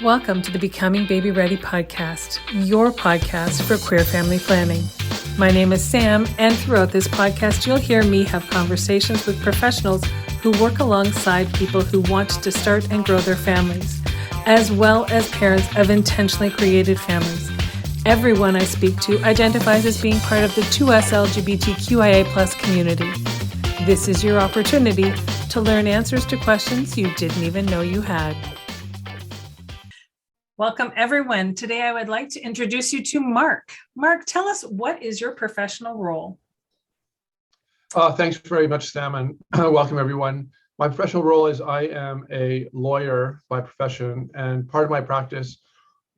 Welcome to the Becoming Baby Ready podcast, your podcast for queer family planning. My name is Sam, and throughout this podcast, you'll hear me have conversations with professionals who work alongside people who want to start and grow their families, as well as parents of intentionally created families. Everyone I speak to identifies as being part of the 2S LGBTQIA+ community. This is your opportunity to learn answers to questions you didn't even know you had. Welcome, everyone. Today, I would like to introduce you to Marc. Marc, tell us, what is your professional role? Thanks very much, Sam, and welcome, everyone. My professional role is I am a lawyer by profession, and part of my practice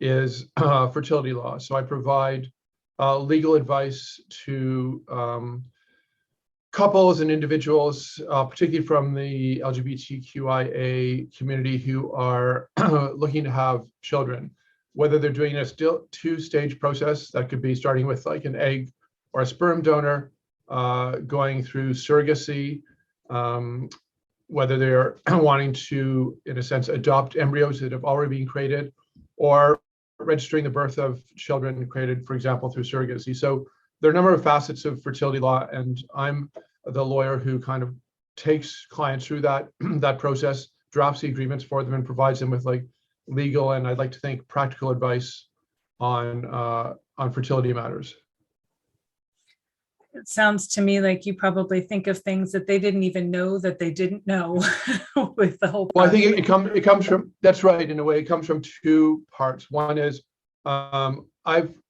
is fertility law. So I provide legal advice to couples and individuals, particularly from the LGBTQIA community, who are looking to have children, whether they're doing a still two-stage process that could be starting with like an egg or a sperm donor, going through surrogacy, whether they're wanting to, in a sense, adopt embryos that have already been created, or registering the birth of children created, for example, through surrogacy. So there are a number of facets of fertility law, and I'm the lawyer who kind of takes clients through that process, drafts the agreements for them, and provides them with like legal and, I'd like to think, practical advice on fertility matters. It sounds to me like you probably think of things that they didn't even know that they didn't know with the whole process. Well, I think it comes from, that's right, in a way, it comes from two parts. One is I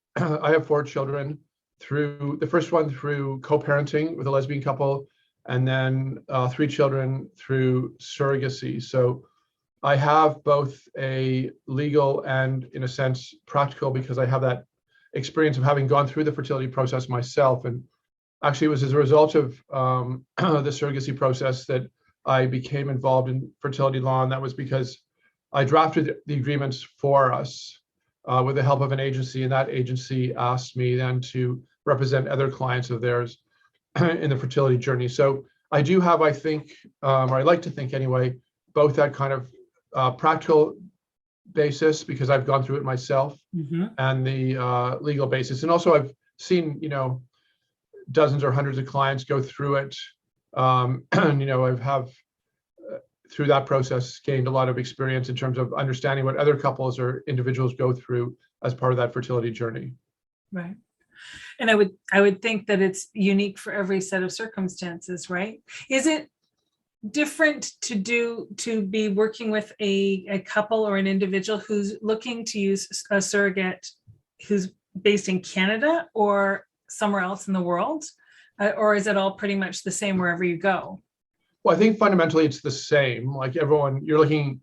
have 4 children, through the first one through co-parenting with a lesbian couple, and then 3 children through surrogacy. So I have both a legal and, in a sense, practical, because I have that experience of having gone through the fertility process myself. And actually, it was as a result of the surrogacy process that I became involved in fertility law, and that was because I drafted the agreements for us with the help of an agency, and that agency asked me then to represent other clients of theirs in the fertility journey. So I do have, I think, or I like to think anyway, both that kind of practical basis, because I've gone through it myself, and the legal basis. And also I've seen, dozens or hundreds of clients go through it. And, I've have through that process gained a lot of experience in terms of understanding what other couples or individuals go through as part of that fertility journey. Right. And I would think that it's unique for every set of circumstances, right? Is it different to be working with a couple or an individual who's looking to use a surrogate who's based in Canada or somewhere else in the world? Or is it all pretty much the same wherever you go? Well, I think fundamentally it's the same. Like everyone, you're looking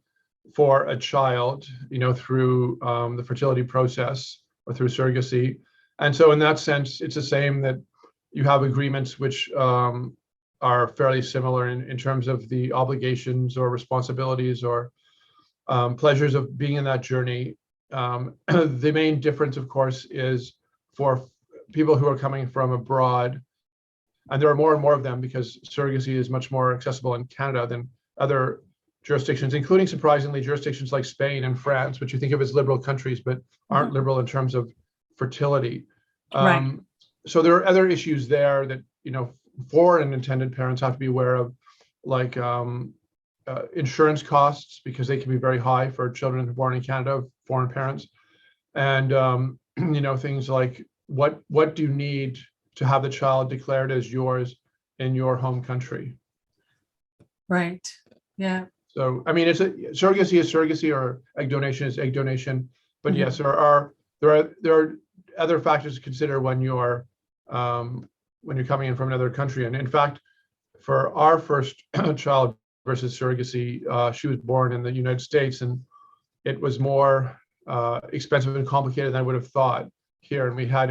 for a child, through the fertility process or through surrogacy. And so in that sense, it's the same, that you have agreements which are fairly similar in terms of the obligations or responsibilities or pleasures of being in that journey. The main difference, of course, is for people who are coming from abroad. And there are more and more of them, because surrogacy is much more accessible in Canada than other jurisdictions, including, surprisingly, jurisdictions like Spain and France, which you think of as liberal countries, but aren't liberal in terms of fertility. Right. So there are other issues there that, foreign intended parents have to be aware of, like insurance costs, because they can be very high for children born in Canada of foreign parents. And, things like what do you need to have the child declared as yours in your home country. Right. Yeah. So, I mean, surrogacy is surrogacy, or egg donation is egg donation. But yes, there are other factors to consider when you're coming in from another country. And in fact, for our first child versus surrogacy, she was born in the United States, and it was more expensive and complicated than I would have thought here. And we had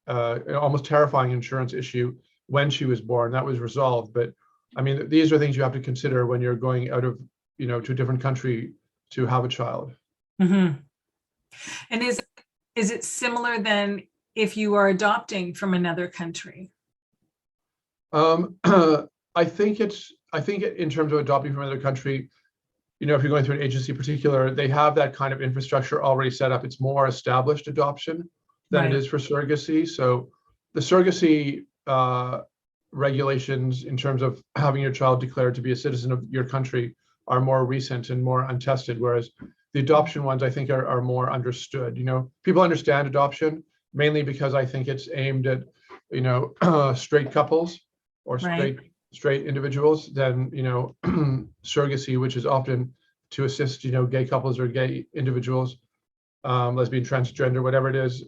an almost terrifying insurance issue when she was born. That was resolved. But I mean, these are things you have to consider when you're going out of, to a different country to have a child. And is it similar than if you are adopting from another country? I think in terms of adopting from another country, if you're going through an agency in particular, they have that kind of infrastructure already set up. It's more established adoption than it is for surrogacy. So the surrogacy regulations in terms of having your child declared to be a citizen of your country are more recent and more untested, whereas the adoption ones, I think, are more understood. People understand adoption mainly because I think it's aimed at, straight couples or straight individuals than, surrogacy, which is often to assist, gay couples or gay individuals, lesbian, transgender, whatever it is,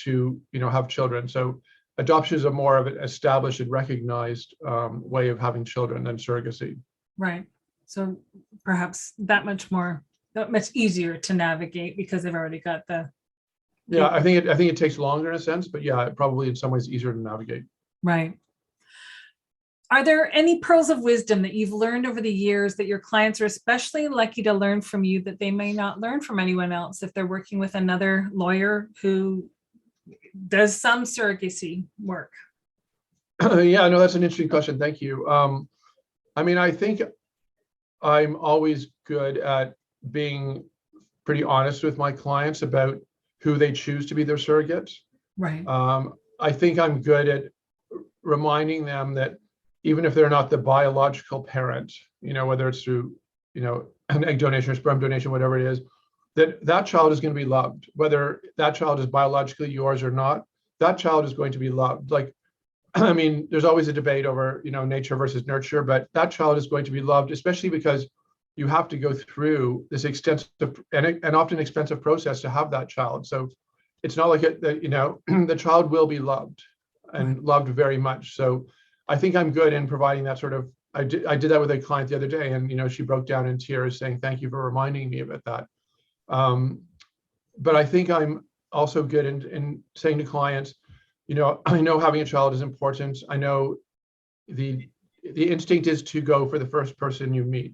to, have children. So adoption is a more of an established and recognized way of having children than surrogacy. Right. So perhaps that much easier to navigate because they've already got the. Yeah, I think it takes longer in a sense, but yeah, probably in some ways easier to navigate. Right. Are there any pearls of wisdom that you've learned over the years that your clients are especially lucky to learn from you that they may not learn from anyone else if they're working with another lawyer who does some surrogacy work? Yeah, no, that's an interesting question. Thank you. I think I'm always good at being pretty honest with my clients about who they choose to be their surrogate. Right. I think I'm good at reminding them that even if they're not the biological parent, whether it's through, an egg donation or sperm donation, whatever it is, that child is going to be loved. Whether that child is biologically yours or not, that child is going to be loved. There's always a debate over, nature versus nurture, but that child is going to be loved, especially because you have to go through this extensive and often expensive process to have that child. So it's not like the child will be loved and loved very much. So I think I'm good in providing that sort of. I did that with a client the other day, and she broke down in tears saying, "Thank you for reminding me about that." But I think I'm also good in saying to clients, I know having a child is important. I know the instinct is to go for the first person you meet,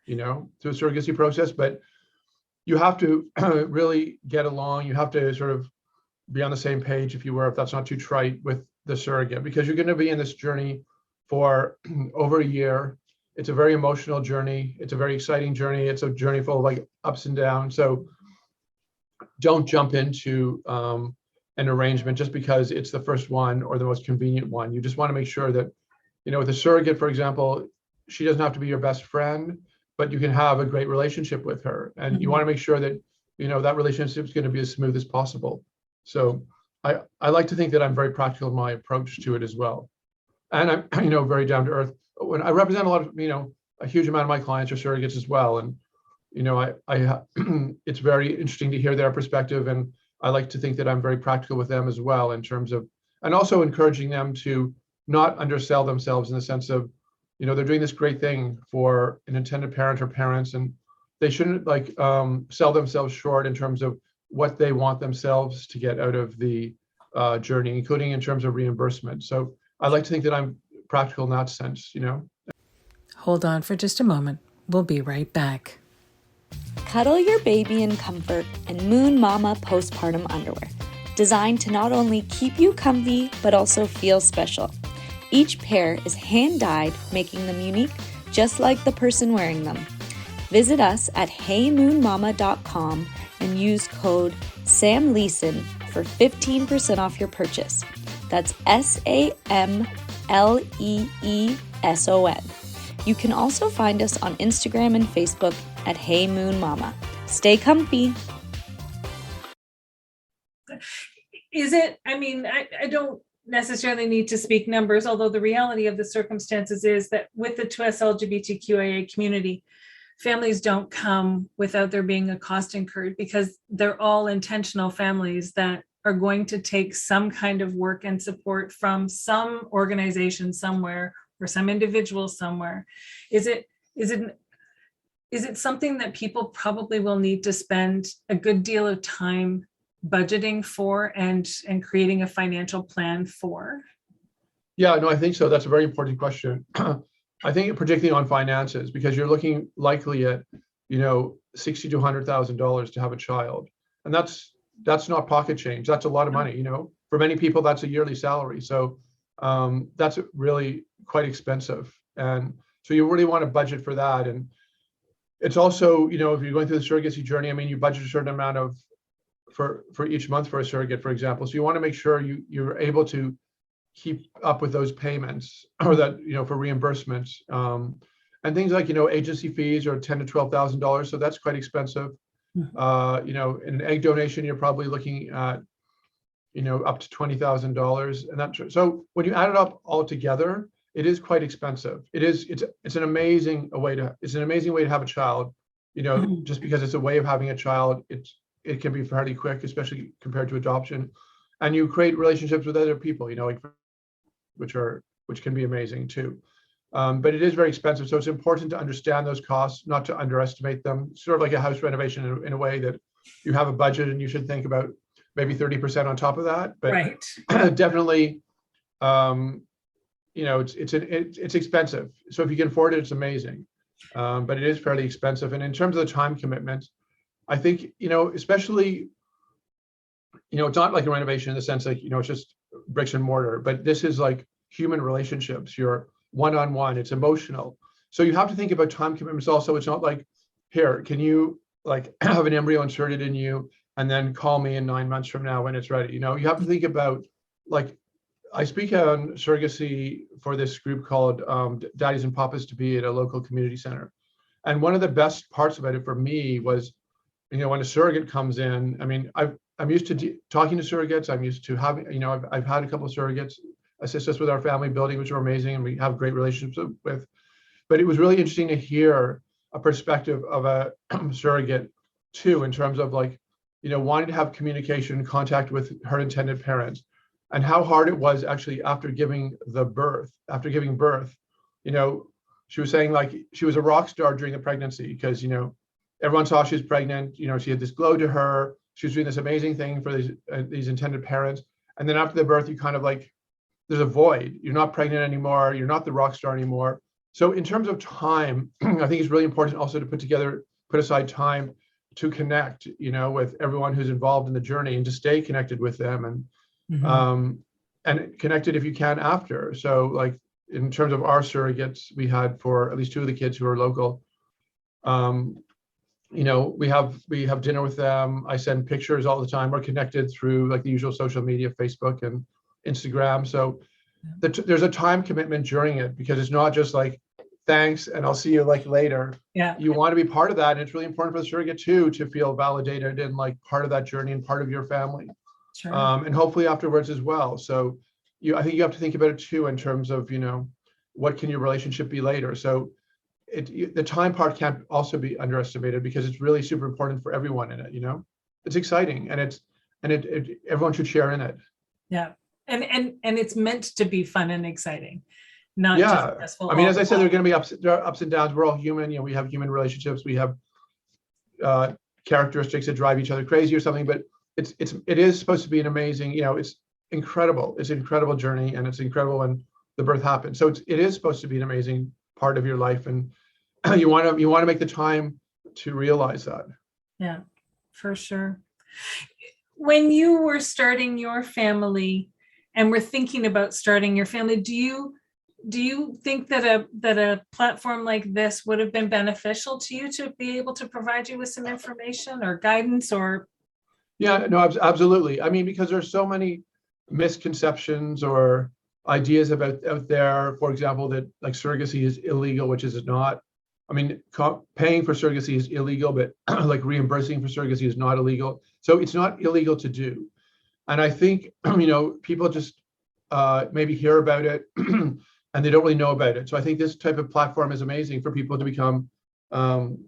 through a surrogacy process, but you have to really get along. You have to sort of be on the same page, if that's not too trite, with the surrogate, because you're going to be in this journey for over a year. It's a very emotional journey. It's a very exciting journey. It's a journey full of ups and downs. So don't jump into an arrangement just because it's the first one or the most convenient one. You just want to make sure that, with a surrogate, for example, she doesn't have to be your best friend, but you can have a great relationship with her. And you want to make sure that, that relationship is going to be as smooth as possible. So I like to think that I'm very practical in my approach to it as well. And I'm, very down to earth. When I represent a lot of, a huge amount of my clients are surrogates as well. And, it's very interesting to hear their perspective. And I like to think that I'm very practical with them as well in terms of, and also encouraging them to not undersell themselves in the sense of, they're doing this great thing for an intended parent or parents, and they shouldn't sell themselves short in terms of what they want themselves to get out of the journey, including in terms of reimbursement. So I like to think that I'm practical in that sense, Hold on for just a moment. We'll be right back. Cuddle your baby in comfort in Moon Mama postpartum underwear, designed to not only keep you comfy, but also feel special. Each pair is hand-dyed, making them unique, just like the person wearing them. Visit us at heymoonmama.com and use code SAMLEESON for 15% off your purchase. That's SAMLEEESON. You can also find us on Instagram and Facebook at Hey Moon Mama. Stay comfy. Is it, I don't necessarily need to speak numbers, although the reality of the circumstances is that with the 2S LGBTQIA community, families don't come without there being a cost incurred, because they're all intentional families that are going to take some kind of work and support from some organization somewhere or some individual somewhere. Is it something that people probably will need to spend a good deal of time budgeting for and creating a financial plan for? Yeah, no, I think so. That's a very important question. I think particularly on finances, because you're looking likely at, $60,000 to $100,000 to have a child. And that's not pocket change. That's a lot of money, For many people, that's a yearly salary. So that's really quite expensive. And so you really want to budget for that. And it's also, if you're going through the surrogacy journey, I mean, you budget a certain amount of for each month for a surrogate, for example. So you want to make sure you're able to keep up with those payments, or that, for reimbursements, and things like, agency fees are $10,000 to $12,000. So that's quite expensive. An egg donation, you're probably looking at, up to $20,000. And that, so when you add it up all together, it is quite expensive. It's an amazing way to have a child, just because it's a way of having a child. It can be fairly quick, especially compared to adoption. And you create relationships with other people, which can be amazing too. But it is very expensive. So it's important to understand those costs, not to underestimate them. Sort of like a house renovation in a way that you have a budget and you should think about maybe 30% on top of that. But right. Definitely, it's expensive. So if you can afford it, it's amazing. But it is fairly expensive. And in terms of the time commitment, I think, especially, it's not like a renovation in the sense like, it's just bricks and mortar, but this is like human relationships. You're one-on-one, it's emotional. So you have to think about time commitments also. It's not like, here, can you like have an embryo inserted in you and then call me in 9 months from now when it's ready? You have to think about, like, I speak on surrogacy for this group called Daddies and Papas to Be at a local community center. And one of the best parts about it for me was, when a surrogate comes in, I mean, I'm used to talking to surrogates. I'm used to having, I've had a couple of surrogates assist us with our family building, which are amazing, and we have great relationships with. But it was really interesting to hear a perspective of a surrogate too, in terms of like, wanting to have communication, contact with her intended parents, and how hard it was actually after giving birth. She was saying like she was a rock star during the pregnancy because, everyone saw she was pregnant. She had this glow to her. She was doing this amazing thing for these intended parents. And then after the birth, you kind of like, there's a void. You're not pregnant anymore. You're not the rock star anymore. So in terms of time, I think it's really important also to put aside time to connect, with everyone who's involved in the journey, and to stay connected with them, and connected if you can after. So like in terms of our surrogates, we had for at least 2 of the kids who are local, we have dinner with them. I send pictures all the time. We're connected through like the usual social media, Facebook and Instagram. So there's a time commitment during it, because it's not just like, thanks, and I'll see you like later. Yeah. You want to be part of that. And it's really important for the surrogate too, to feel validated and like part of that journey and part of your family. Sure. And hopefully afterwards as well. So I think you have to think about it too, in terms of, what can your relationship be later? So the time part can't also be underestimated, because it's really super important for everyone in it. It's exciting, and everyone should share in it. Yeah. And it's meant to be fun and exciting, not just stressful. I mean, as I said, there are going to be there are ups and downs. We're all human. We have human relationships. We have characteristics that drive each other crazy or something. But it is supposed to be an amazing. It's incredible. It's an incredible journey, and it's incredible when the birth happens. So it is supposed to be an amazing part of your life, and you want to make the time to realize that. Yeah, for sure. When you were starting your family and were thinking about starting your family, do you think that a platform like this would have been beneficial to you, to be able to provide you with some information or guidance? Or Yeah, no, absolutely. I mean, because there's so many misconceptions or ideas out there, for example, that like surrogacy is illegal, which is not. I mean, paying for surrogacy is illegal, but like reimbursing for surrogacy is not illegal. So it's not illegal to do. And I think, people just maybe hear about it and they don't really know about it. So I think this type of platform is amazing for people to become, to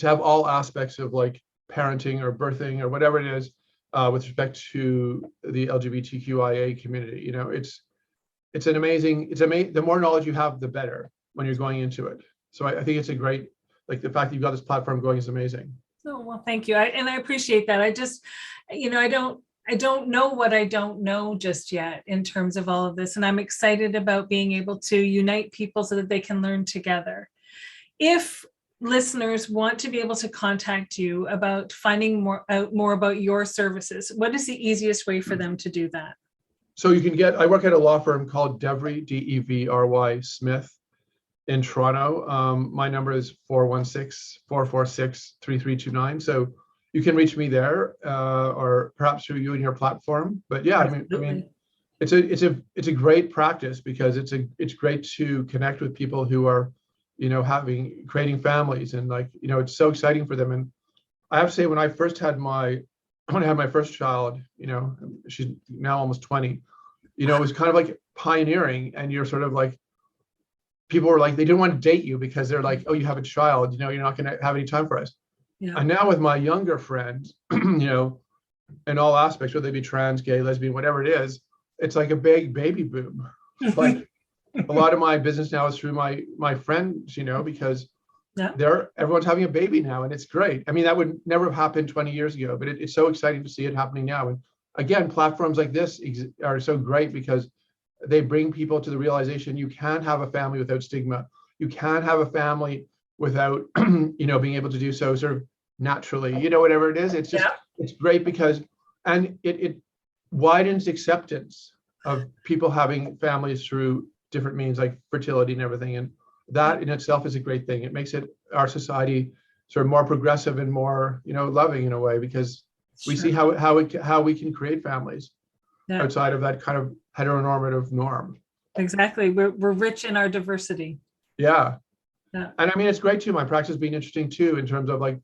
have all aspects of like parenting or birthing or whatever it is with respect to the LGBTQIA community. It's amazing. The more knowledge you have, the better when you're going into it. So I think it's a great, like the fact that you've got this platform going is amazing. Oh, well, thank you. I appreciate that. I just, I don't know what I don't know just yet in terms of all of this. And I'm excited about being able to unite people so that they can learn together. If listeners want to be able to contact you about finding out more about your services, what is the easiest way for them to do that? So I work at a law firm called DEVRY, DEVRY Smith. in Toronto. My number is 416-446-3329. So you can reach me there, or perhaps through you and your platform. But yeah, I mean, it's a great practice because it's great to connect with people who are, creating families, and it's so exciting for them. And I have to say, when I had my first child, she's now almost 20, it was kind of like pioneering, and you're sort of like, people were like, they didn't want to date you because they're like, oh, you have a child, you're not going to have any time for us. Yeah. And now with my younger friends, in all aspects, whether they be trans, gay, lesbian, whatever it is, it's like a big baby boom. Like a lot of my business now is through my friends, because everyone's having a baby now, and it's great. I mean, that would never have happened 20 years ago, but it's so exciting to see it happening now. And again, platforms like this are so great because they bring people to the realization you can have a family without stigma. You can have a family without, being able to do so sort of naturally, whatever it is. It's just, it's great because, and it widens acceptance of people having families through different means like fertility and everything. And that in itself is a great thing. It makes our society sort of more progressive and more, loving in a way, because we see how we can create families outside of that kind of heteronormative norm. Exactly. We're rich in our diversity. Yeah. And I mean, it's great too. My practice has been interesting too, in terms of like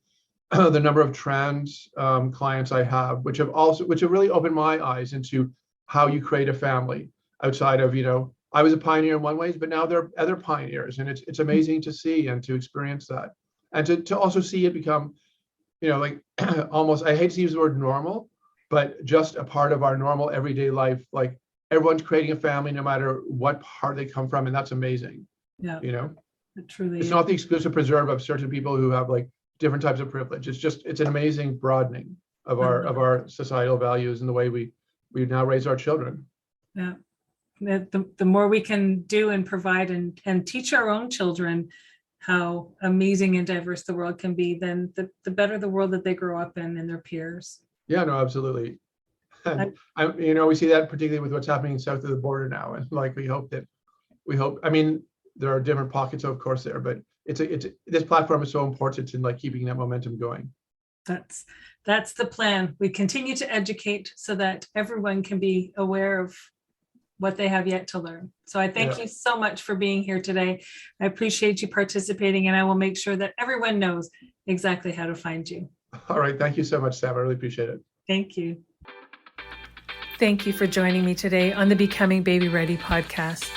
the number of trans clients I have, which have really opened my eyes into how you create a family outside of, I was a pioneer in one ways, but now there are other pioneers, and it's amazing to see and to experience that, and to also see it become, like almost, I hate to use the word normal, but just a part of our normal everyday life. Like everyone's creating a family, no matter what part they come from, and that's amazing. Yeah, it truly it's is. Not the exclusive preserve of certain people who have like different types of privilege. It's an amazing broadening of our societal values and the way we now raise our children. Yeah. The more we can do and provide and teach our own children how amazing and diverse the world can be, then the better the world that they grow up in and their peers. Yeah, no, absolutely. And we see that particularly with what's happening south of the border now. And like, we hope, I mean, there are different pockets, of course, there, but this platform is so important in like keeping that momentum going. That's the plan. We continue to educate so that everyone can be aware of what they have yet to learn. So I thank you so much for being here today. I appreciate you participating, and I will make sure that everyone knows exactly how to find you. All right. Thank you so much, Sam. I really appreciate it. Thank you. Thank you for joining me today on the Becoming Baby Ready podcast.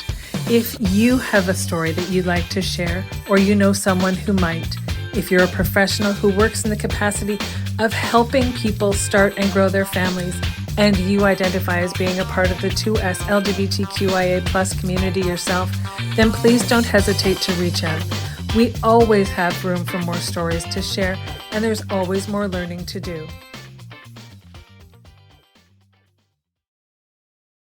If you have a story that you'd like to share, or someone who might, if you're a professional who works in the capacity of helping people start and grow their families, and you identify as being a part of the 2S LGBTQIA+ community yourself, then please don't hesitate to reach out. We always have room for more stories to share, and there's always more learning to do.